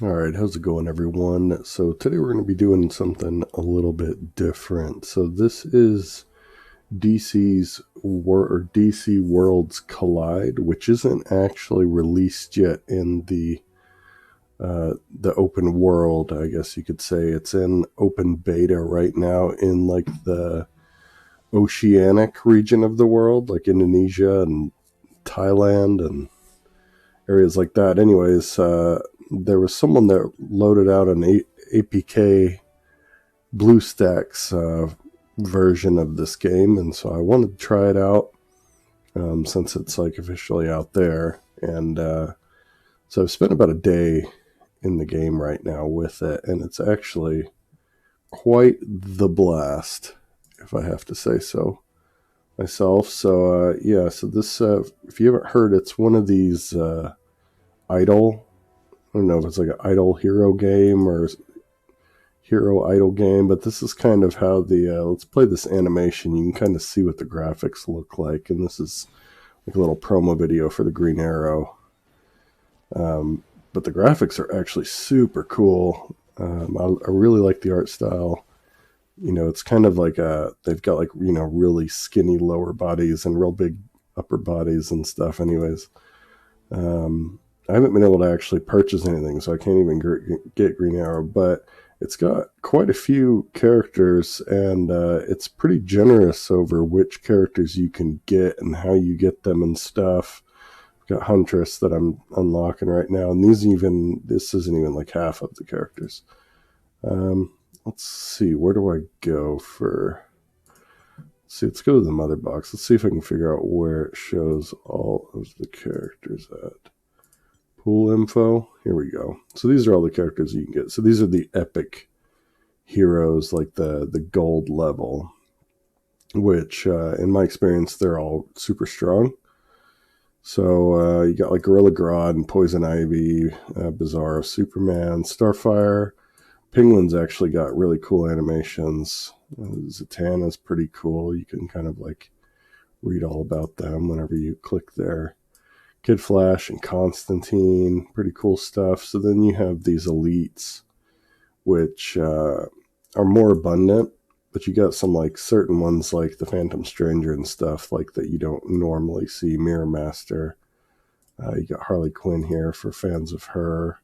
All right, how's it going, everyone? So today we're going to be doing something a little bit different. So this is DC Worlds Collide, which isn't actually released yet in the open world. I guess you could say it's in open beta right now in like the oceanic region of the world, like Indonesia and Thailand and areas like that. Anyways, there was someone that loaded out an APK BlueStacks version of this game, and so I wanted to try it out since it's like officially out there. And so I've spent about a day in the game right now with it, and it's actually quite the blast, if I have to say so myself. So yeah, so this if you haven't heard, it's one of these idle. I don't know if it's like an idle hero game or hero idle game, but this is kind of how the let's play this animation. You can kind of see what the graphics look like, and this is like a little promo video for the Green Arrow. But the graphics are actually super cool. I really like the art style. You know, it's kind of like they've got like, you know, really skinny lower bodies and real big upper bodies and stuff. Anyways, I haven't been able to actually purchase anything, so I can't even get Green Arrow, but it's got quite a few characters, and it's pretty generous over which characters you can get and how you get them and stuff. I've got Huntress that I'm unlocking right now, and this isn't even like half of the characters. Let's see, where do I go for... let's go to the mother box. Let's see if I can figure out where it shows all of the characters at. Pool info. Here we go. So these are all the characters you can get. So these are the epic heroes, like the gold level, which in my experience, they're all super strong. So you got like Gorilla Grodd and Poison Ivy, Bizarro, Superman, Starfire. Penguin's actually got really cool animations. Zatanna's pretty cool. You can kind of like read all about them whenever you click there. Kid Flash and Constantine, pretty cool stuff. So then you have these elites, which are more abundant, but you got some like certain ones like the Phantom Stranger and stuff like that you don't normally see. Mirror Master. You got Harley Quinn here for fans of her.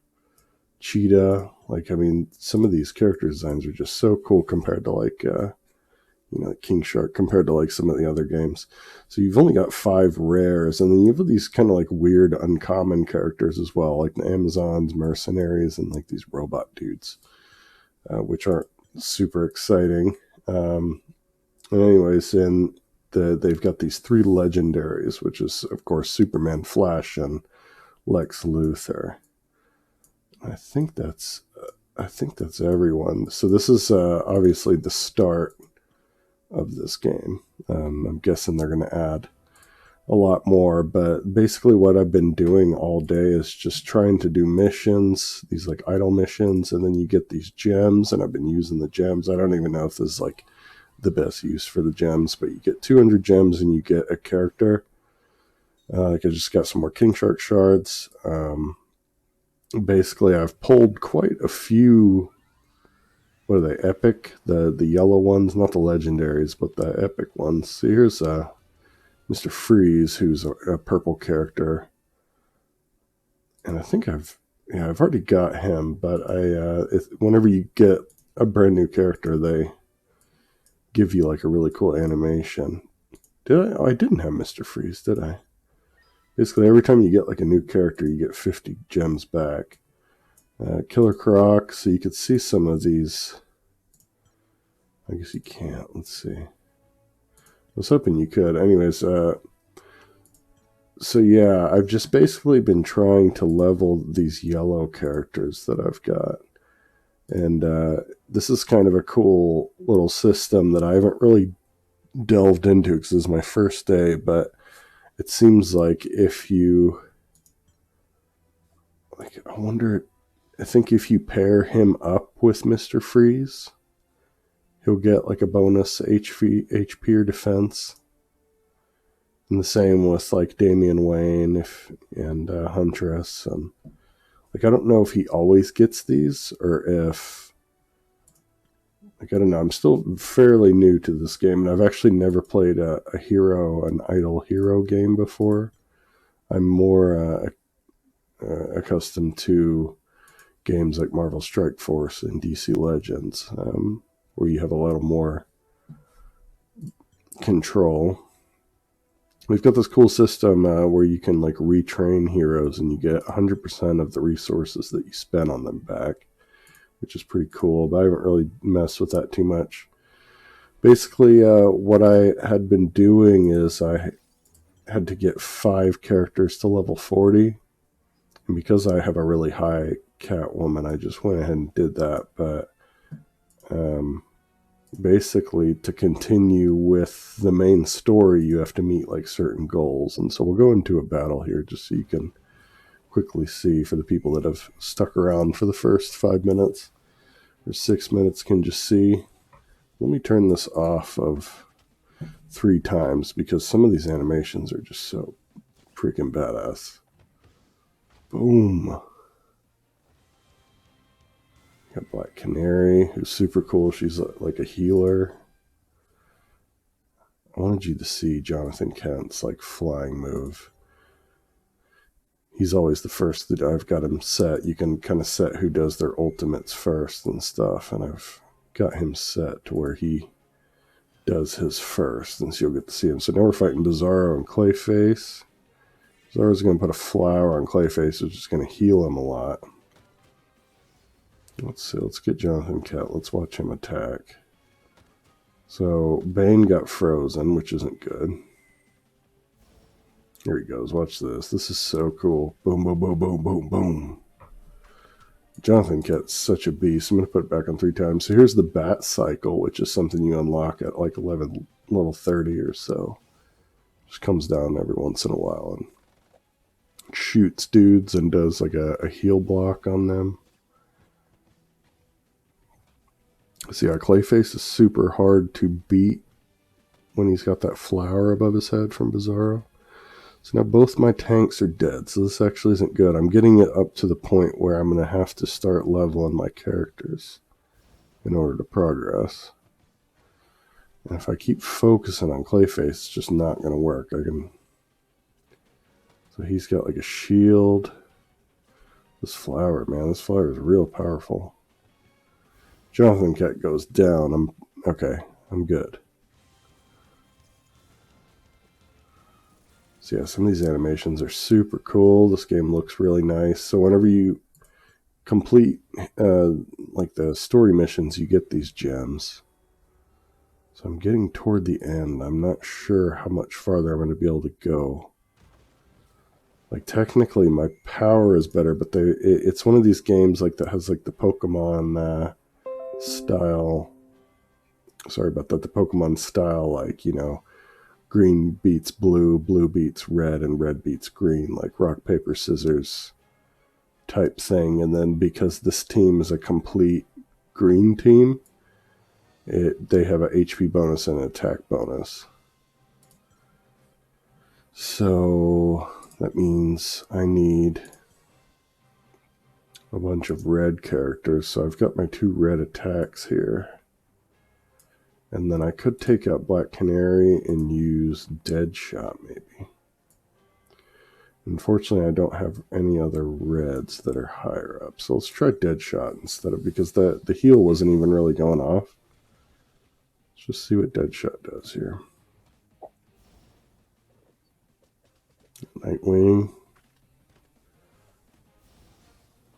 Cheetah. Like, I mean, some of these character designs are just so cool compared to like King Shark, compared to like some of the other games. So you've only got 5 rares, and then you have these kind of like weird uncommon characters as well, like the Amazons, mercenaries, and like these robot dudes, which aren't super exciting. And anyways, they've got these 3 legendaries, which is of course Superman, Flash, and Lex Luthor. I think that's everyone. So this is obviously the start of this game. I'm guessing they're going to add a lot more, but basically what I've been doing all day is just trying to do missions, these like idle missions, and then you get these gems, and I've been using the gems. I don't even know if this is like the best use for the gems, but you get 200 gems and you get a character. Like I just got some more King Shark shards. Basically I've pulled quite a few. What are they? Epic? The yellow ones, not the legendaries, but the epic ones. So here's Mr. Freeze, who's a purple character, and I think I've already got him. But whenever you get a brand new character, they give you like a really cool animation. Did I? Oh, I didn't have Mr. Freeze, did I? Basically, every time you get like a new character, you get 50 gems back. Killer Croc, so you could see some of these. I guess you can't. Let's see. I was hoping you could. Anyways, so yeah, I've just basically been trying to level these yellow characters that I've got. And this is kind of a cool little system that I haven't really delved into because this is my first day, but it seems like if you... like, I think if you pair him up with Mr. Freeze, he'll get like a bonus HP or defense. And the same with like Damian Wayne and Huntress and Like, I don't know if he always gets these or if, like, I don't know. I'm still fairly new to this game, and I've actually never played an idle hero game before. I'm more accustomed to games like Marvel Strike Force and DC Legends, where you have a little more control. We've got this cool system where you can like retrain heroes and you get 100% of the resources that you spent on them back, which is pretty cool, but I haven't really messed with that too much. Basically, what I had been doing is I had to get 5 characters to level 40, and because I have a really high Catwoman, I just went ahead and did that, but basically to continue with the main story you have to meet like certain goals, and so we'll go into a battle here just so you can quickly see, for the people that have stuck around for the first 5 minutes or 6 minutes can just see. Let me turn this off of 3 times because some of these animations are just so freaking badass. Boom. Got Black Canary, who's super cool. She's like a healer. I wanted you to see Jonathan Kent's like flying move. He's always the first that I've got him set. You can kind of set who does their ultimates first and stuff, and I've got him set to where he does his first, and so you'll get to see him. So now we're fighting Bizarro and Clayface. Bizarro's going to put a flower on Clayface, which is going to heal him a lot. Let's see, let's get Jonathan Kent. Let's watch him attack. So Bane got frozen, which isn't good. Here he goes. Watch this. This is so cool. Boom, boom, boom, boom, boom, boom. Jonathan Kent's such a beast. I'm going to put it back on 3 times. So here's the Bat Cycle, which is something you unlock at like level 30 or so. Just comes down every once in a while and shoots dudes and does like a heal block on them. See, our Clayface is super hard to beat when he's got that flower above his head from Bizarro. So now both my tanks are dead, so this actually isn't good. I'm getting it up to the point where I'm going to have to start leveling my characters in order to progress. And if I keep focusing on Clayface, it's just not going to work. So he's got like a shield. This flower, man, this flower is real powerful. Jonathan Kent goes down. I'm good. So yeah, some of these animations are super cool. This game looks really nice. So whenever you complete like the story missions, you get these gems. So I'm getting toward the end. I'm not sure how much farther I'm going to be able to go. Like technically my power is better, but it's one of these games like that has like the Pokemon style. Sorry about that. The Pokemon style, like, you know, green beats blue, blue beats red, and red beats green, like rock, paper, scissors type thing. And then because this team is a complete green team, they have an HP bonus and an attack bonus. So that means I need a bunch of red characters. So I've got my 2 red attacks here. And then I could take out Black Canary and use Deadshot, maybe. Unfortunately, I don't have any other reds that are higher up. So let's try Deadshot instead of, because the heal wasn't even really going off. Let's just see what Deadshot does here. Nightwing.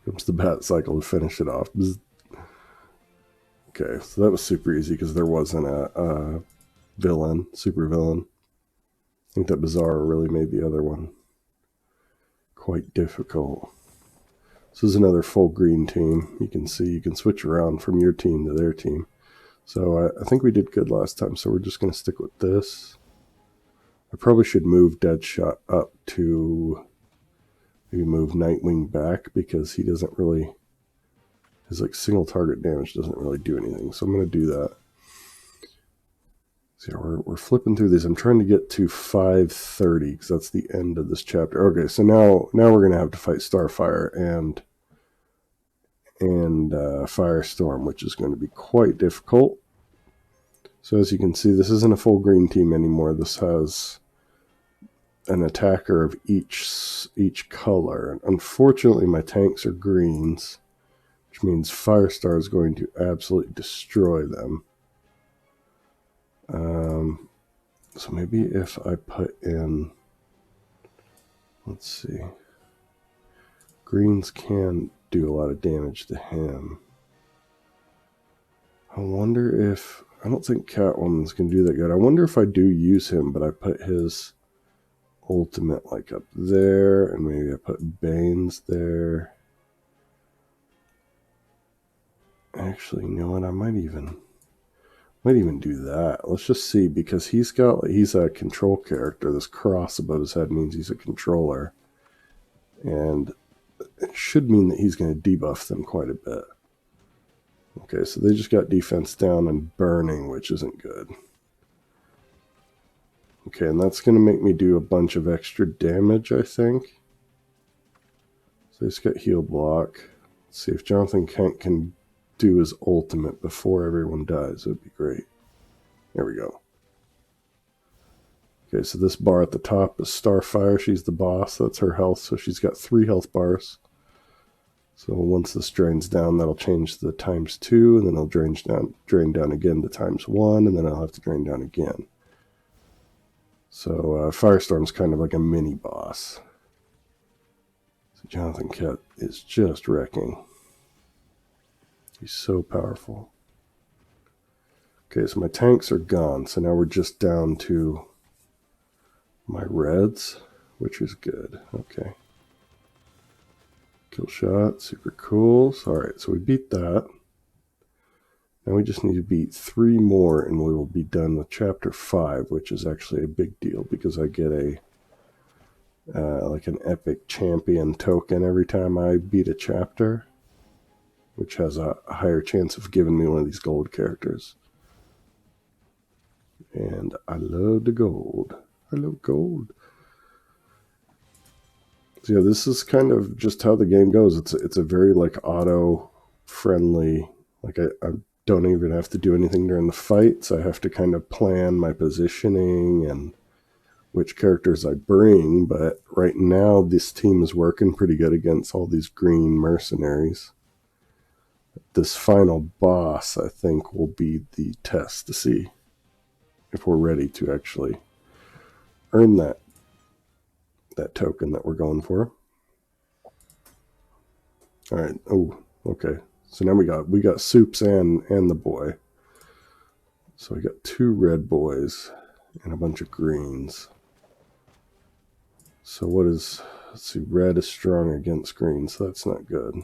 Comes the Bat Cycle to finish it off. Okay, so that was super easy because there wasn't a villain, super villain. I think that Bizarro really made the other one quite difficult. This is another full green team. You can see you can switch around from your team to their team. So I think we did good last time, so we're just going to stick with this. I probably should move Deadshot up to maybe move Nightwing back because he doesn't really... His like single target damage doesn't really do anything, so I'm going to do that. So yeah, we're flipping through these. I'm trying to get to 530 because that's the end of this chapter. Okay, so now we're going to have to fight Starfire and and Firestorm, which is going to be quite difficult. So as you can see, this isn't a full green team anymore. This has an attacker of each color. And unfortunately, my tanks are greens, which means Firestar is going to absolutely destroy them. So maybe if I put in, let's see, greens can do a lot of damage to him. I wonder if, I don't think Catwoman's can do that good. I wonder if I do use him, but I put his ultimate like up there, and maybe I put Bane's there. Actually, you know what? I might even do that. Let's just see, because he's a control character. This cross above his head means he's a controller, and it should mean that he's going to debuff them quite a bit. Okay, so they just got defense down and burning, which isn't good. Okay, and that's going to make me do a bunch of extra damage, I think. So he's got heal block. Let's see if Jonathan Kent can do his ultimate before everyone dies. It would be great. There we go. Okay, so this bar at the top is Starfire. She's the boss. That's her health. So she's got 3 health bars. So once this drains down, that'll change the ×2, and then it'll drain down again to ×1, and then I'll have to drain down again. So Firestorm's kind of like a mini boss. So Jonathan Kent is just wrecking. He's so powerful. Okay, so my tanks are gone. So now we're just down to my reds, which is good. Okay. Kill shot, super cool. So, all right, so we beat that. Now we just need to beat 3 more, and we will be done with Chapter 5, which is actually a big deal because I get a like an epic champion token every time I beat a chapter, which has a higher chance of giving me one of these gold characters. And I love the gold. I love gold. So yeah, this is kind of just how the game goes. It's a very like auto-friendly, like I don't even have to do anything during the fights. I have to kind of plan my positioning and which characters I bring, but right now this team is working pretty good against all these green mercenaries. This final boss, I think, will be the test to see if we're ready to actually earn that token that we're going for. All right. Oh, okay. So now we got Soups and the boy. So we got 2 red boys and a bunch of greens. So let's see, red is strong against green, so that's not good.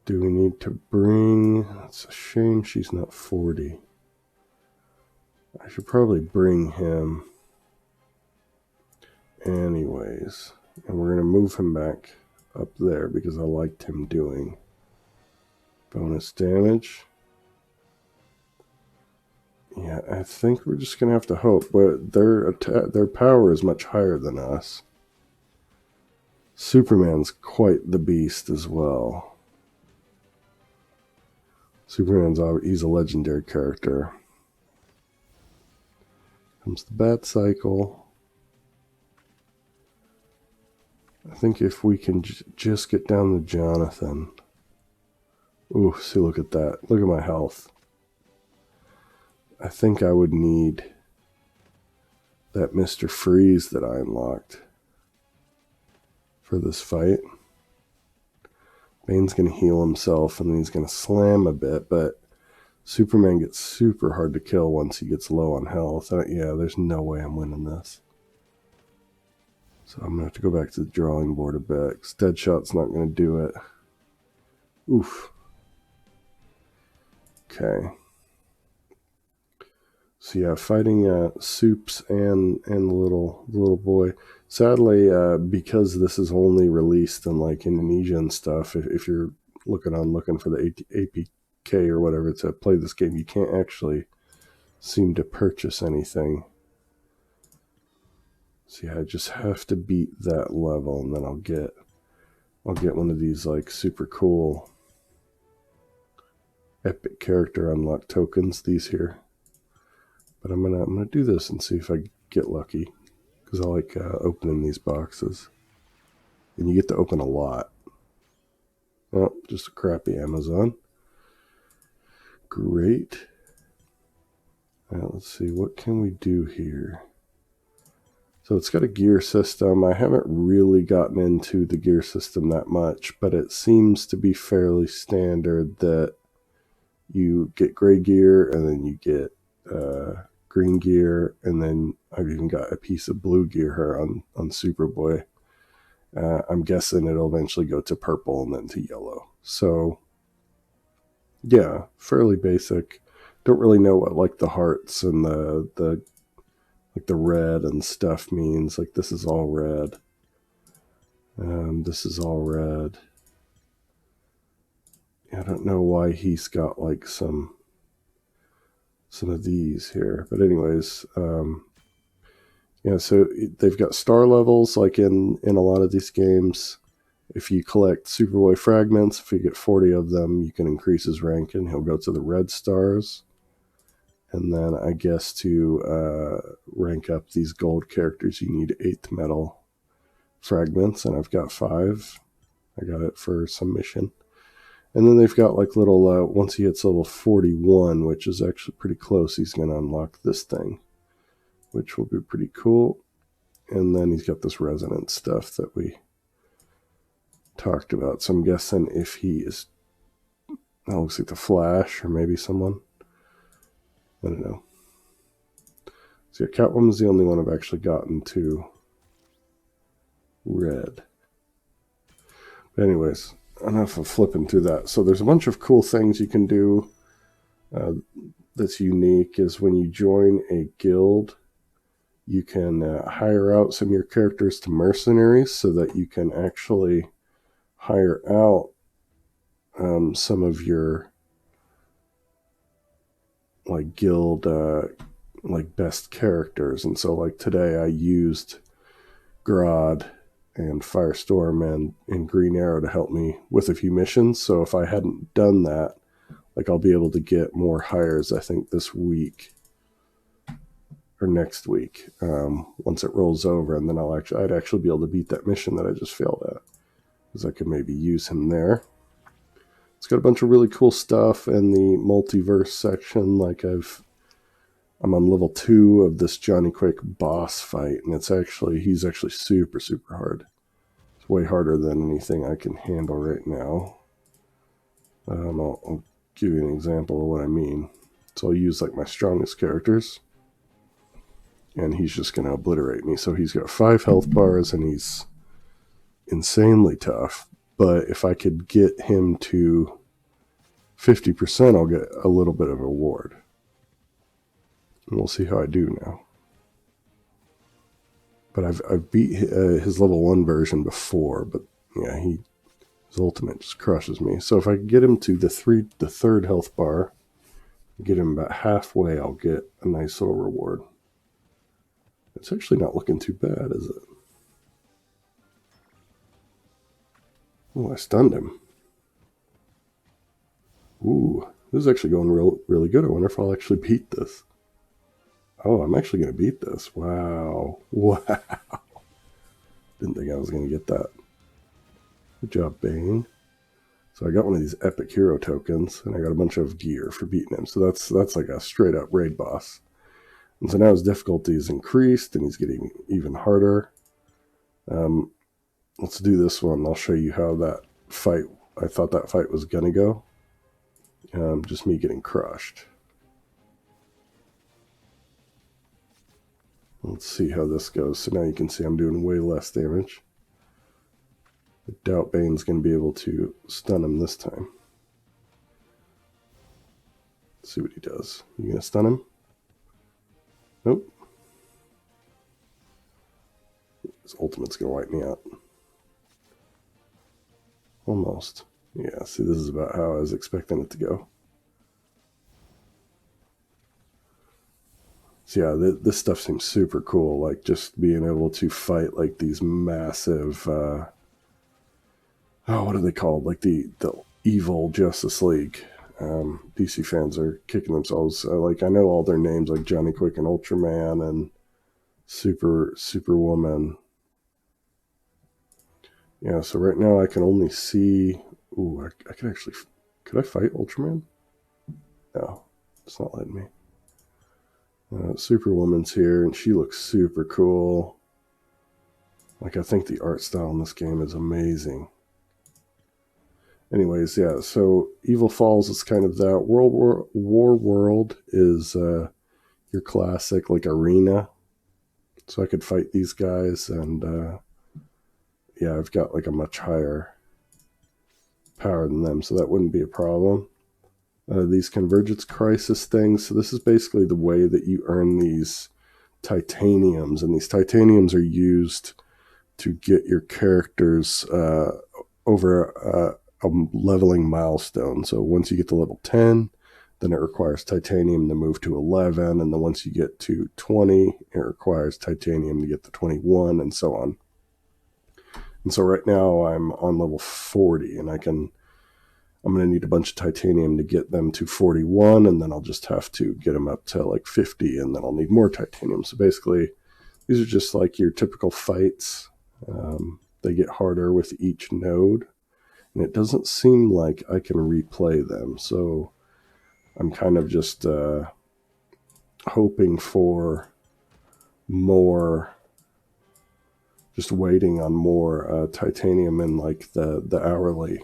Do we need to bring, it's a shame she's not 40. I should probably bring him anyways. And we're going to move him back up there because I liked him doing bonus damage. Yeah, I think we're just going to have to hope, but their power is much higher than us. Superman's quite the beast as well. He's a legendary character. Comes the Bat Cycle. I think if we can just get down to Jonathan. Ooh, see, look at that. Look at my health. I think I would need that Mr. Freeze that I unlocked for this fight. Bane's going to heal himself, and then he's going to slam a bit, but Superman gets super hard to kill once he gets low on health. Yeah, there's no way I'm winning this. So I'm going to have to go back to the drawing board a bit, because Deadshot's not going to do it. Oof. Okay. So yeah, fighting Soups and the little boy. Sadly, because this is only released in like Indonesia and stuff, if you're looking for the APK or whatever to play this game, you can't actually seem to purchase anything. So yeah, I just have to beat that level, and then I'll get I'll get one of these like super cool epic character unlock tokens, these here. But I'm gonna do this and see if I get lucky, because I like opening these boxes, and you get to open a lot. Oh, just a crappy Amazon. Great. Let's see, what can we do here? So it's got a gear system. I haven't really gotten into the gear system that much, but it seems to be fairly standard that you get gray gear and then you get green gear, and then I've even got a piece of blue gear here on Superboy. I'm guessing it'll eventually go to purple and then to yellow. So yeah, fairly basic. Don't really know what like the hearts and the like the red and stuff means. Like this is all red. This is all red. I don't know why he's got like some of these here, but anyways, yeah. So they've got star levels like in a lot of these games. If you collect Superboy fragments, if you get 40 of them, you can increase his rank and he'll go to the red stars. And then I guess to rank up these gold characters, you need 8th metal fragments, and I've got 5. I got it for some mission. And then they've got like little, once he hits level 41, which is actually pretty close, he's going to unlock this thing, which will be pretty cool. And then he's got this resonance stuff that we talked about. So I'm guessing if he is, that looks like the Flash or maybe someone. I don't know. So yeah, Catwoman's the only one I've actually gotten to red. But anyways, enough of flipping through that. So there's a bunch of cool things you can do that's unique. Is when you join a guild, you can hire out some of your characters to mercenaries so that you can actually hire out some of your like guild like best characters. And so like today I used Grodd and Firestorm and Green Arrow to help me with a few missions. So if I hadn't done that, like I'll be able to get more hires, I think this week or next week, once it rolls over, and then I'd actually be able to beat that mission that I just failed at, because I could maybe use him there. It's got a bunch of really cool stuff in the multiverse section. Like I'm on level 2 of this Johnny Quick boss fight, and he's actually super, super hard. It's way harder than anything I can handle right now. I'll give you an example of what I mean. So I'll use like my strongest characters, and he's just going to obliterate me. So he's got 5 health bars, and he's insanely tough. But if I could get him to 50%, I'll get a little bit of a reward. And we'll see how I do now. But I've beat his level 1 version before, but yeah, his ultimate just crushes me. So if I get him to the 3rd health bar, get him about halfway, I'll get a nice little reward. It's actually not looking too bad, is it? Oh, I stunned him. Ooh, this is actually going really good. I wonder if I'll actually beat this. Oh, I'm actually going to beat this. Wow. Wow. Didn't think I was going to get that. Good job, Bane. So I got one of these epic hero tokens, and I got a bunch of gear for beating him. So that's like a straight up raid boss. And so now his difficulty is increased, and he's getting even harder. Let's do this one. I'll show you how I thought that fight was going to go. Just me getting crushed. Let's see how this goes. So now you can see I'm doing way less damage. I doubt Bane's going to be able to stun him this time. Let's see what he does. You going to stun him? Nope. His ultimate's going to wipe me out. Almost. Yeah, see, this is about how I was expecting it to go. So yeah, this stuff seems super cool. Like just being able to fight like these massive oh, what are they called? Like the evil Justice League. DC fans are kicking themselves. I know all their names, like Johnny Quick and Ultraman and Superwoman. Yeah, so right now I can only see. Ooh, I could actually. Could I fight Ultraman? No, it's not letting me. Superwoman's here, and she looks super cool. Like, I think the art style in this game is amazing. Anyways, yeah, so Evil Falls is kind of that. War World is your classic, like, arena. So I could fight these guys, and yeah, I've got, like, a much higher power than them, so that wouldn't be a problem. These Convergence Crisis things, so this is basically the way that you earn these titaniums, and these titaniums are used to get your characters over a leveling milestone. So once you get to level 10, then it requires titanium to move to 11, and then once you get to 20, it requires titanium to get to 21, and so on. And so right now I'm on level 40, and I'm going to need a bunch of titanium to get them to 41, and then I'll just have to get them up to like 50, and then I'll need more titanium. So basically, these are just like your typical fights. They get harder with each node, and it doesn't seem like I can replay them. So I'm kind of just hoping for more, just waiting on more titanium in like the hourly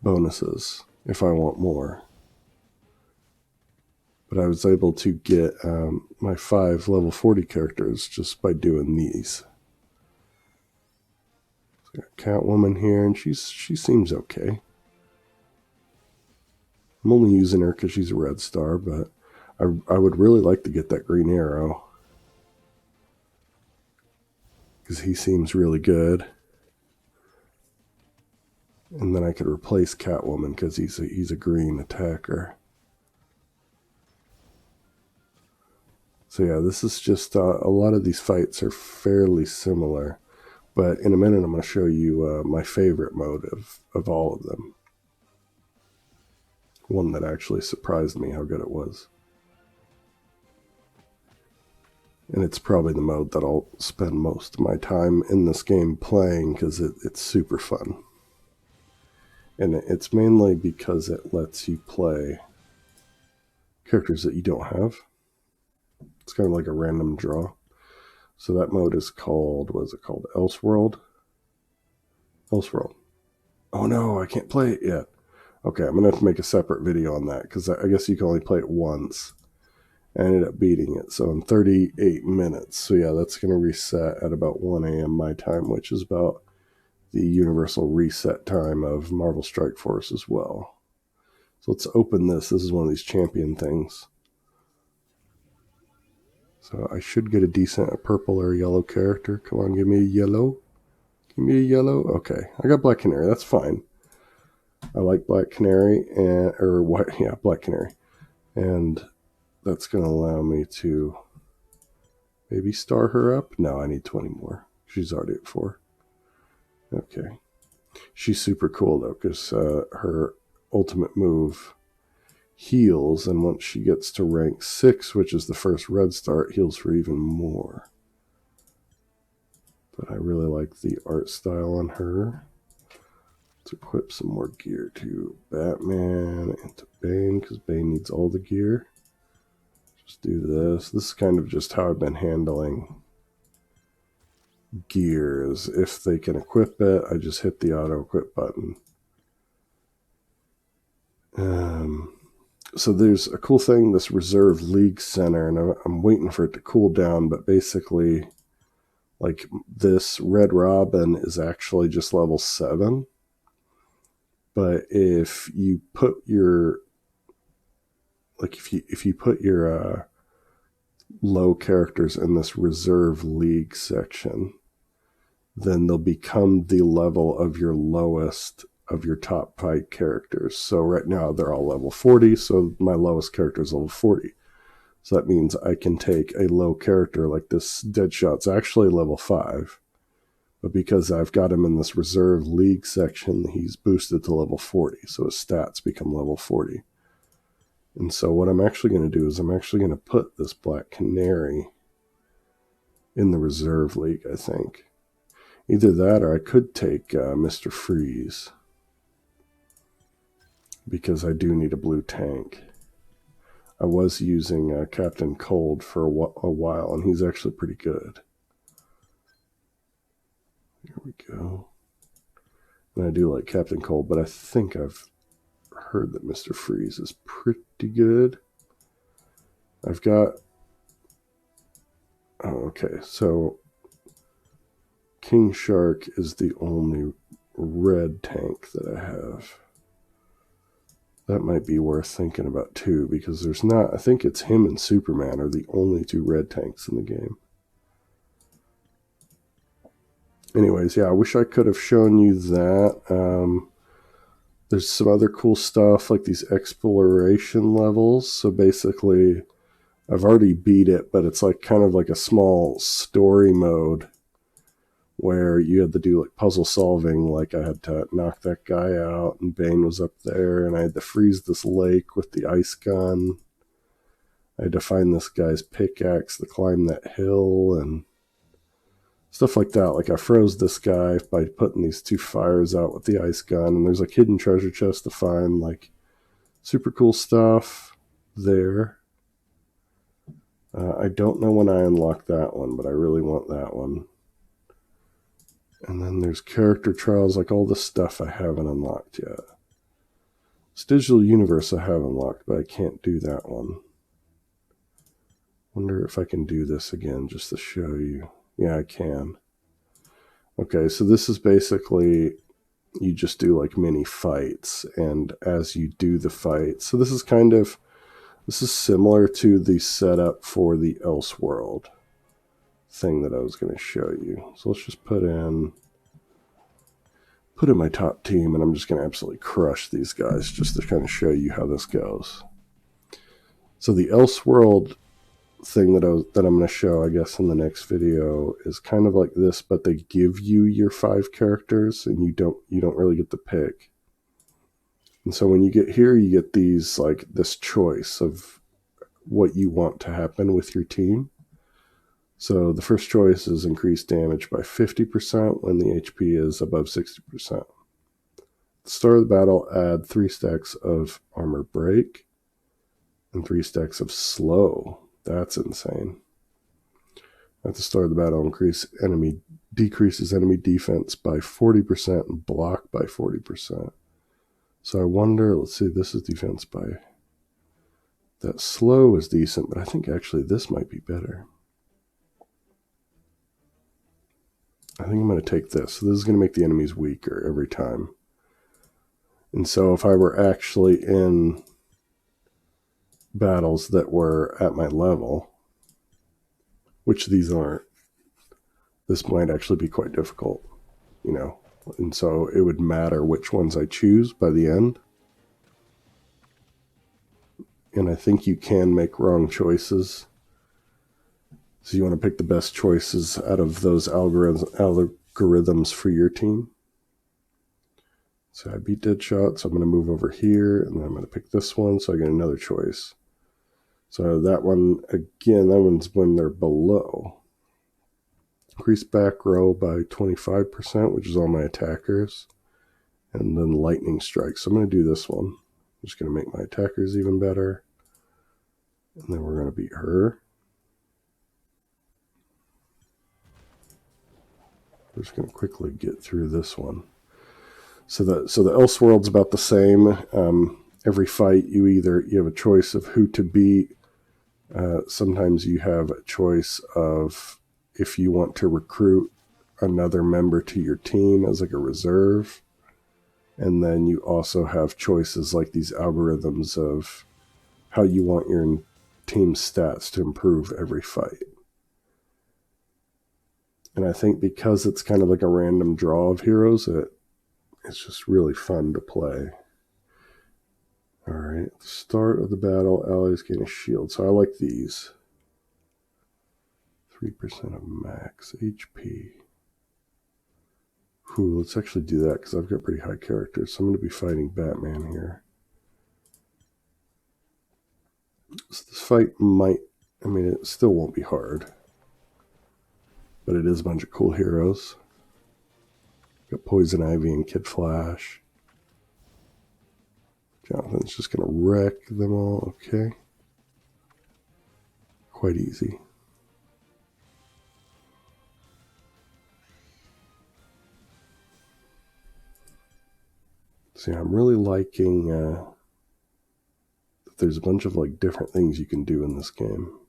bonuses if I want more. But I was able to get my 5 level 40 characters just by doing these. So got Catwoman here, and she seems okay. I'm only using her because she's a red star, but I would really like to get that Green Arrow because he seems really good. And then I could replace Catwoman because he's a green attacker. So yeah, this is just a lot of these fights are fairly similar. But in a minute, I'm going to show you my favorite mode of all of them. One that actually surprised me how good it was. And it's probably the mode that I'll spend most of my time in this game playing because it's super fun. And it's mainly because it lets you play characters that you don't have. It's kind of like a random draw. So that mode is called, what is it called? Elseworld? Elseworld. Oh no, I can't play it yet. Okay, I'm going to have to make a separate video on that because I guess you can only play it once. I ended up beating it, so in 38 minutes. So yeah, that's going to reset at about 1 a.m. my time, which is about the universal reset time of Marvel Strike Force as well. So let's open this. This is one of these champion things. So I should get a decent purple or yellow character. Come on, give me a yellow. Give me a yellow. Okay, I got Black Canary. That's fine. I like Black Canary, or what? Yeah, Black Canary. And that's going to allow me to maybe star her up. No, I need 20 more. She's already at 4. Okay. She's super cool, though, because her ultimate move heals, and once she gets to rank 6, which is the first red star, it heals for even more. But I really like the art style on her. Let's equip some more gear to Batman and to Bane, because Bane needs all the gear. Just do this. This is kind of just how I've been handling gears. If they can equip it, I just hit the auto equip button. So there's a cool thing, this Reserve League Center, and I'm waiting for it to cool down, but basically, like, this Red Robin is actually just level 7. But if you put your, like, if you put your low characters in this Reserve League section, then they'll become the level of your lowest of your top 5 characters. So right now they're all level 40, so my lowest character is level 40. So that means I can take a low character like this Deadshot's actually level 5. But because I've got him in this reserve league section, he's boosted to level 40. So his stats become level 40. And so what I'm actually going to do is I'm actually going to put this Black Canary in the reserve league, I think. Either that or I could take Mr. Freeze, because I do need a blue tank. I was using Captain Cold for a while, and he's actually pretty good. Here we go. And I do like Captain Cold, but I think I've heard that Mr. Freeze is pretty good. I've got... Oh, okay, so King Shark is the only red tank that I have. That might be worth thinking about too, because there's not... I think it's him and Superman are the only two red tanks in the game. Anyways, yeah, I wish I could have shown you that. There's some other cool stuff, like these exploration levels. So basically, I've already beat it, but it's like kind of like a small story mode where you had to do like puzzle solving. Like I had to knock that guy out, and Bane was up there, and I had to freeze this lake with the ice gun. I had to find this guy's pickaxe to climb that hill, and stuff like that. Like I froze this guy by putting these two fires out with the ice gun, and there's like hidden treasure chests to find, like super cool stuff there. I don't know when I unlock that one, but I really want that one. And then there's character trials, like all the stuff I haven't unlocked yet. This digital universe I have unlocked, but I can't do that one. Wonder if I can do this again just to show you. Yeah, I can. Okay, so this is basically, you just do like mini fights, and as you do the fight, so this is similar to the setup for the Elseworld thing that I was going to show you. So let's just put in my top team, and I'm just going to absolutely crush these guys just to kind of show you how this goes. So the Elseworld thing that I'm going to show, I guess, in the next video is kind of like this, but they give you your 5 characters, and you don't really get to pick. And so when you get here, you get these, like this choice of what you want to happen with your team. So the first choice is increase damage by 50% when the HP is above 60%. At the start of the battle, add 3 stacks of armor break and 3 stacks of slow. That's insane. At the start of the battle, decreases enemy defense by 40% and block by 40%. So I wonder, let's see, this is defense by... That slow is decent, but I think actually this might be better. I think I'm going to take this. So this is going to make the enemies weaker every time. And so if I were actually in battles that were at my level, which these aren't, this might actually be quite difficult, you know. And so it would matter which ones I choose by the end. And I think you can make wrong choices. So you want to pick the best choices out of those algorithms for your team. So I beat Deadshot, so I'm going to move over here, and then I'm going to pick this one, so I get another choice. So that one, again, that one's when they're below. Increase back row by 25%, which is all my attackers. And then lightning strike. So I'm going to do this one. I'm just going to make my attackers even better. And then we're going to beat her. I'm just going to quickly get through this one. So the Elseworld's about the same. Every fight, you have a choice of who to beat. Sometimes you have a choice of if you want to recruit another member to your team as like a reserve. And then you also have choices like these algorithms of how you want your team's stats to improve every fight. And I think because it's kind of like a random draw of heroes, it's just really fun to play. All right, at the start of the battle, allies gain a shield. So I like these. 3% of max HP. Ooh, let's actually do that because I've got pretty high characters. So I'm going to be fighting Batman here. So this fight might, I mean, it still won't be hard. But it is a bunch of cool heroes. Got Poison Ivy and Kid Flash. Jonathan's just going to wreck them all. Okay. Quite easy. See, I'm really liking that there's a bunch of like different things you can do in this game.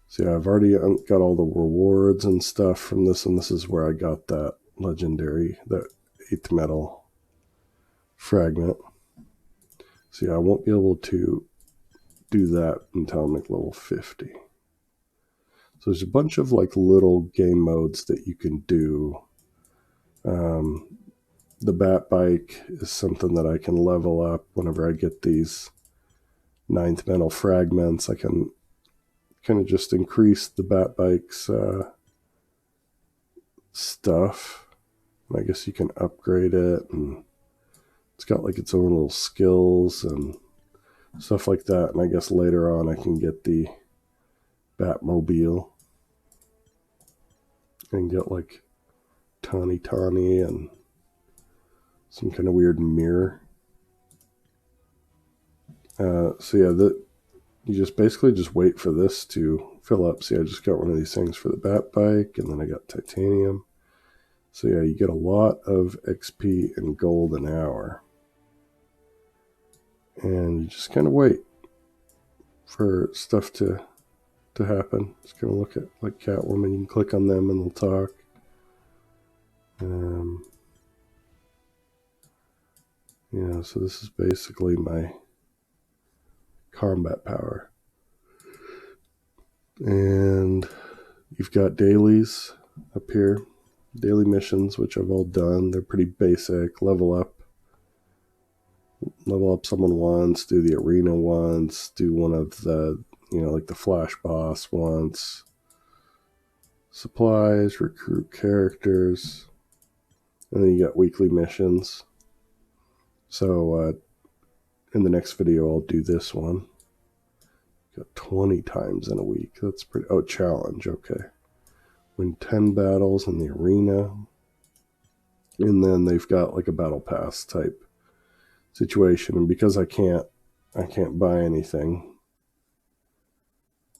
See, I've already got all the rewards and stuff from this, and this is where I got that legendary, that 8th metal fragment. See, I won't be able to do that until I'm like level 50. So there's a bunch of like little game modes that you can do. The Bat Bike is something that I can level up whenever I get these 9th metal fragments. I can kind of just increase the Bat Bike's stuff. And I guess you can upgrade it, and it's got like its own little skills and stuff like that. And I guess later on I can get the Batmobile and get like Tawny and some kind of weird mirror. So yeah, you just basically just wait for this to fill up. See, I just got one of these things for the Bat Bike, and then I got titanium. So yeah, you get a lot of XP and gold an hour. And you just kind of wait for stuff to happen. Just kind of look at like Catwoman. You can click on them and they'll talk. Yeah, so this is basically my combat power. And you've got dailies up here. Daily missions, which I've all done. They're pretty basic. Level up someone once, do the arena once, do one of the, like the Flash boss once. Supplies, recruit characters. And then you got weekly missions. So in the next video, I'll do this one. Got 20 times in a week. That's pretty... Oh, challenge. Okay. Win 10 battles in the arena. And then they've got like a battle pass type situation. And because I can't buy anything.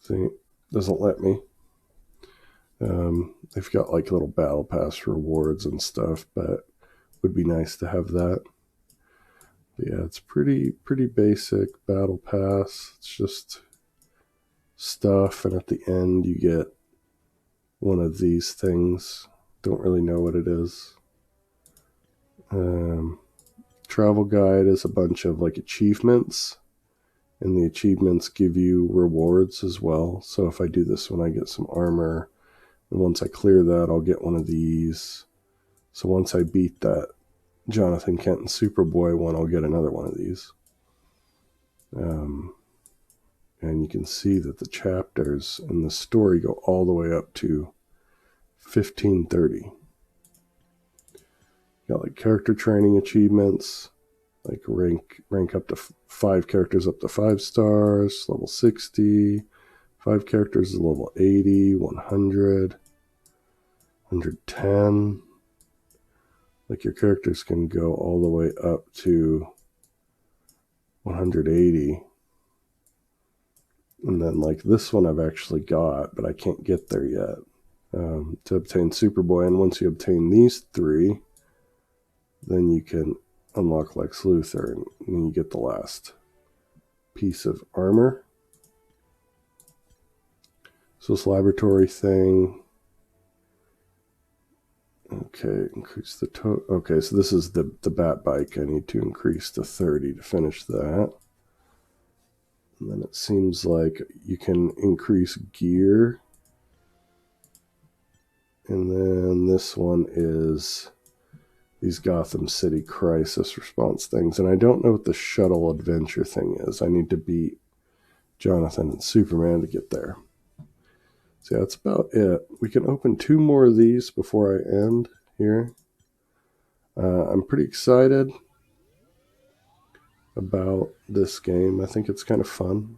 See, it doesn't let me. They've got like little battle pass rewards and stuff, but would be nice to have that. But yeah, it's pretty basic battle pass. It's just stuff, and at the end you get one of these things. Don't really know what it is. Travel guide is a bunch of like achievements, and the achievements give you rewards as well. So if I do this one, I get some armor, and once I clear that, I'll get one of these. So once I beat that Jonathan Kent and Superboy one, I'll get another one of these. And you can see that the chapters in the story go all the way up to 1530. Got like character training achievements, like rank up to 5 characters up to 5 stars, level 60, 5 characters is level 80, 100, 110. Like your characters can go all the way up to 180. And then like this one I've actually got, but I can't get there yet. To obtain Superboy, and once you obtain these 3, then you can unlock Lex Luthor, and then you get the last piece of armor. So this laboratory thing. Okay, increase the total. Okay, so this is the Bat Bike. I need to increase to 30 to finish that. And then it seems like you can increase gear. And then this one is these Gotham City crisis response things. And I don't know what the shuttle adventure thing is. I need to beat Jonathan and Superman to get there. So yeah, that's about it. We can open 2 more of these before I end. here. I'm pretty excited about this game. I think it's kind of fun.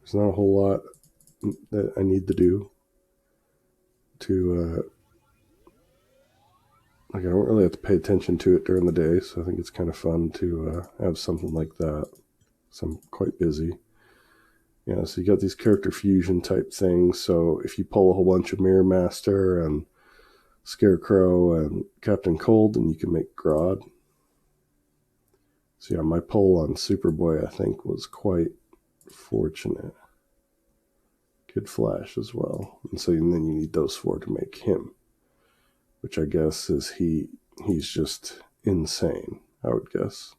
There's not a whole lot that I need to do to like I don't really have to pay attention to it during the day, so I think it's kind of fun to have something like that. So I'm quite busy. Yeah, so you got these character fusion type things. So if you pull a whole bunch of Mirror Master and Scarecrow and Captain Cold, then you can make Grodd. So yeah, my pull on Superboy I think was quite fortunate. Kid Flash as well, and then you need those four to make him, which I guess is he's just insane, I would guess.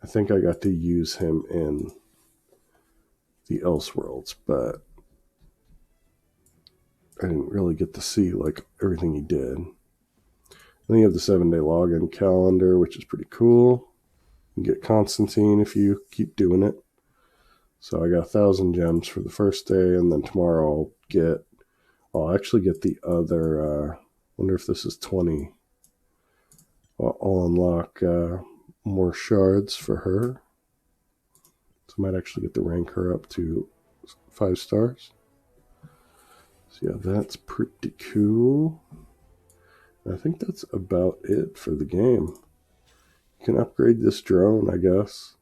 I think I got to use him in the Elseworlds, but I didn't really get to see like everything he did. Then you have the 7-day login calendar, which is pretty cool. You can get Constantine if you keep doing it. So I got 1,000 gems for the first day, and then tomorrow I'll actually get the other, wonder if this is 20. I'll unlock more shards for her. So I might actually get to rank her up to 5 stars. So yeah, that's pretty cool. I think that's about it for the game. You can upgrade this drone, I guess.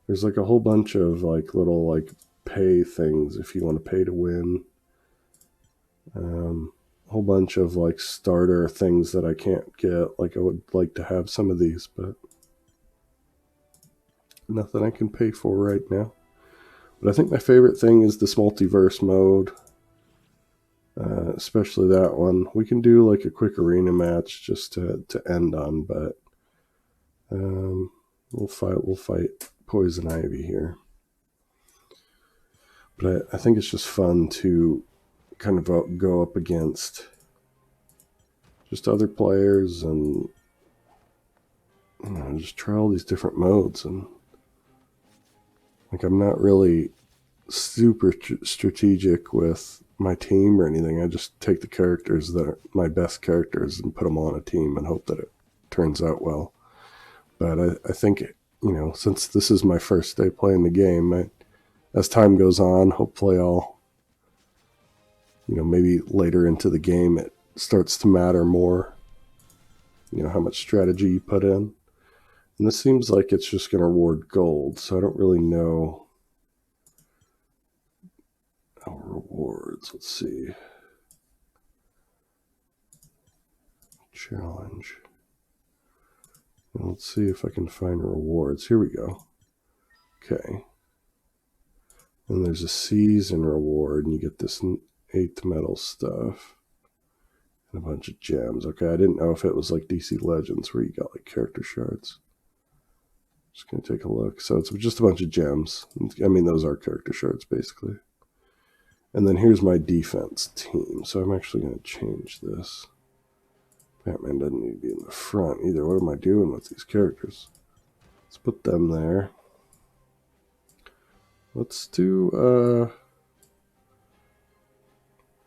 There's like a whole bunch of like little like pay things if you want to pay to win. A whole bunch of like starter things that I can't get. Like I would like to have some of these, but nothing I can pay for right now. But I think my favorite thing is this multiverse mode. Especially that one. We can do like a quick arena match just to end on, but we'll fight Poison Ivy here. But I think it's just fun to kind of go up against just other players and just try all these different modes. And like I'm not really super strategic with my team or anything. I just take the characters that are my best characters and put them on a team and hope that it turns out well. But I think, since this is my first day playing the game, as time goes on, hopefully I'll, maybe later into the game it starts to matter more, how much strategy you put in. And this seems like it's just going to reward gold, so I don't really know. Rewards, let's see. Challenge. Let's see if I can find rewards. Here we go. Okay. And there's a season reward, and you get this 8th metal stuff. And a bunch of gems. Okay, I didn't know if it was like DC Legends where you got like character shards. Just going to take a look. So it's just a bunch of gems. I mean, those are character shards, basically. And then here's my defense team. So I'm actually going to change this. Batman doesn't need to be in the front either. What am I doing with these characters? Let's put them there. Let's do,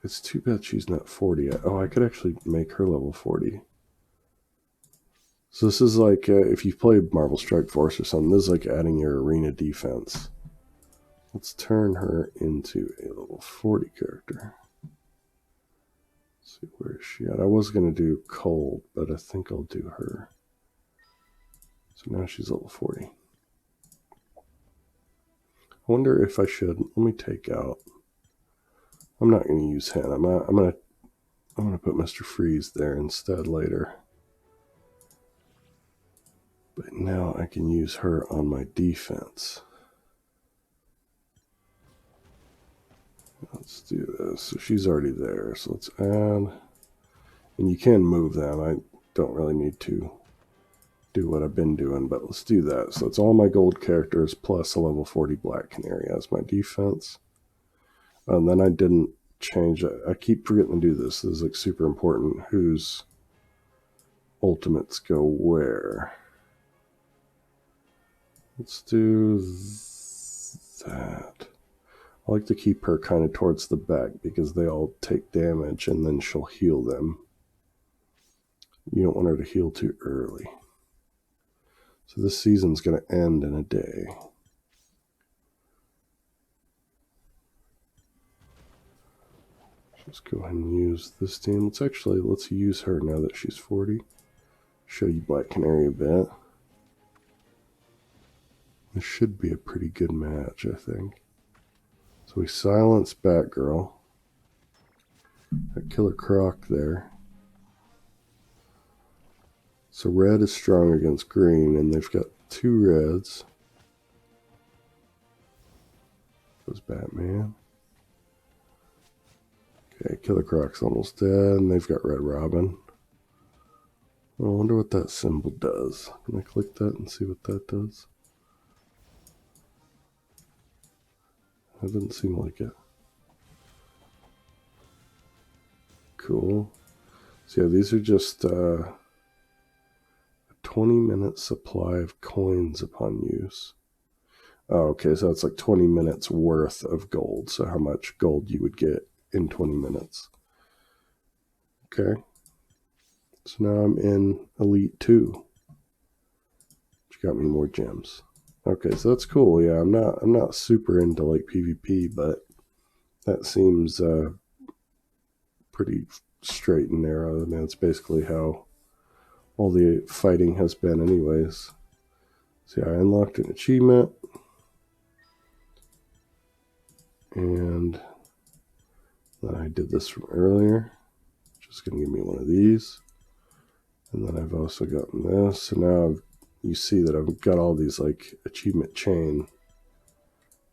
it's too bad she's not 40 yet. Oh, I could actually make her level 40. So this is like, if you've played Marvel Strike Force or something, this is like adding your arena defense. Let's turn her into a level 40 character. Let's see, where is she at? I was going to do Cold, but I think I'll do her. So now she's level 40. I wonder if I should, let me take out, I'm not going to use Hannah. I'm going to put Mr. Freeze there instead later. But now I can use her on my defense. Let's do this. So she's already there. So let's add, and you can move them. I don't really need to do what I've been doing, but let's do that. So it's all my gold characters plus a level 40 Black Canary as my defense. And then I didn't change it. I keep forgetting to do this. This is like super important. Whose ultimates go where? Let's do that. I like to keep her kind of towards the back because they all take damage and then she'll heal them. You don't want her to heal too early. So this season's going to end in a day. Let's go ahead and use this team. Let's use her now that she's 40. Show you Black Canary a bit. This should be a pretty good match, I think. So we silence Batgirl. Got Killer Croc there. So red is strong against green, and they've got 2 reds. Goes Batman. Okay, Killer Croc's almost dead, and they've got Red Robin. I wonder what that symbol does. Can I click that and see what that does? That doesn't seem like it. Cool. So yeah, these are just a 20-minute supply of coins upon use. Oh, okay, so that's like 20 minutes worth of gold. So how much gold you would get in 20 minutes. Okay. So now I'm in Elite 2. Which got me more gems. Okay, so that's cool. Yeah, I'm not super into like PvP, but that seems pretty straight and narrow. I mean, it's basically how all the fighting has been anyways. See, I unlocked an achievement. And then I did this from earlier. Just going to give me one of these. And then I've also gotten this. So now you see that I've got all these like achievement chain.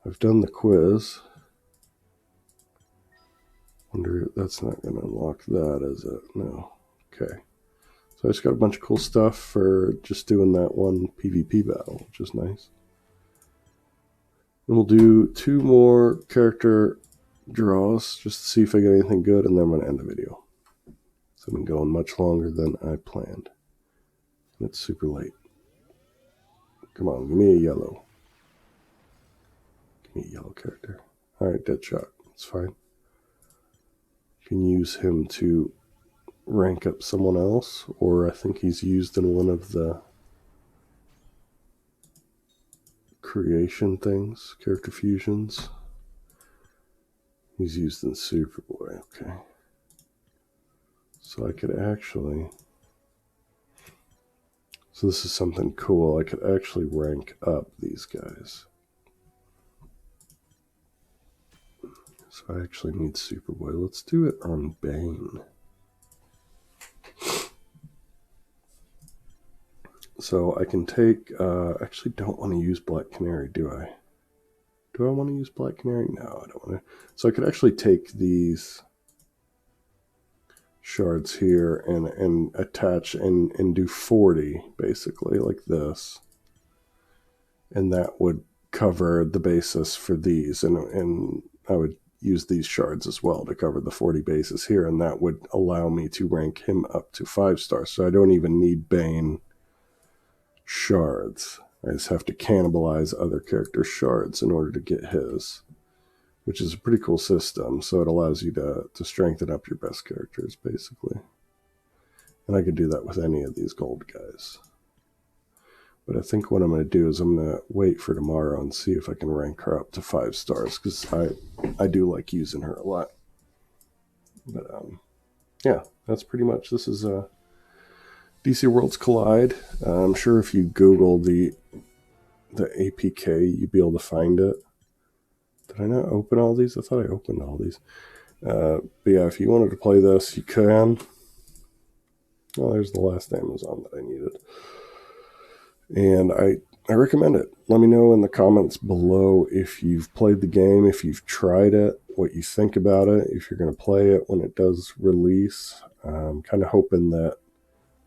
I've done the quiz. Wonder if that's not going to unlock that, is it? No. Okay. So I just got a bunch of cool stuff for just doing that one PvP battle, which is nice. And we'll do 2 more character draws just to see if I get anything good, and then I'm going to end the video. So I've been going much longer than I planned. And it's super late. Come on, give me a yellow. Give me a yellow character. Alright, Deadshot. That's fine. You can use him to rank up someone else, or I think he's used in one of the creation things, character fusions. He's used in Superboy, okay. So I could actually... So this is something cool. I could actually rank up these guys. So I actually need Superboy. Let's do it on Bane. So I can take... actually don't want to use Black Canary, do I? Do I want to use Black Canary? No, I don't want to. So I could actually take these shards here and attach and do 40 basically like this, and that would cover the basis for these, and I would use these shards as well to cover the 40 bases here, and that would allow me to rank him up to 5 stars. So I don't even need Bane shards. I just have to cannibalize other characters' shards in order to get his, which is a pretty cool system. So it allows you to strengthen up your best characters, basically. And I could do that with any of these gold guys. But I think what I'm going to do is I'm going to wait for tomorrow and see if I can rank her up to 5 stars, because I do like using her a lot. But yeah, that's pretty much, this is DC Worlds Collide. I'm sure if you Google the APK, you'd be able to find it. Did I not open all these? I thought I opened all these. But yeah, if you wanted to play this, you can. Oh, there's the last Amazon that I needed. And I recommend it. Let me know in the comments below if you've played the game, if you've tried it, what you think about it, if you're going to play it when it does release. I'm kind of hoping that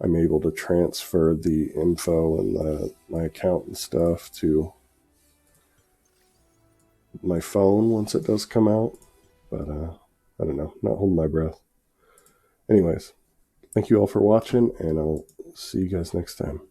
I'm able to transfer the info and my account and stuff to my phone once it does come out. But I don't know, not holding my breath. Anyways, thank you all for watching, and I'll see you guys next time.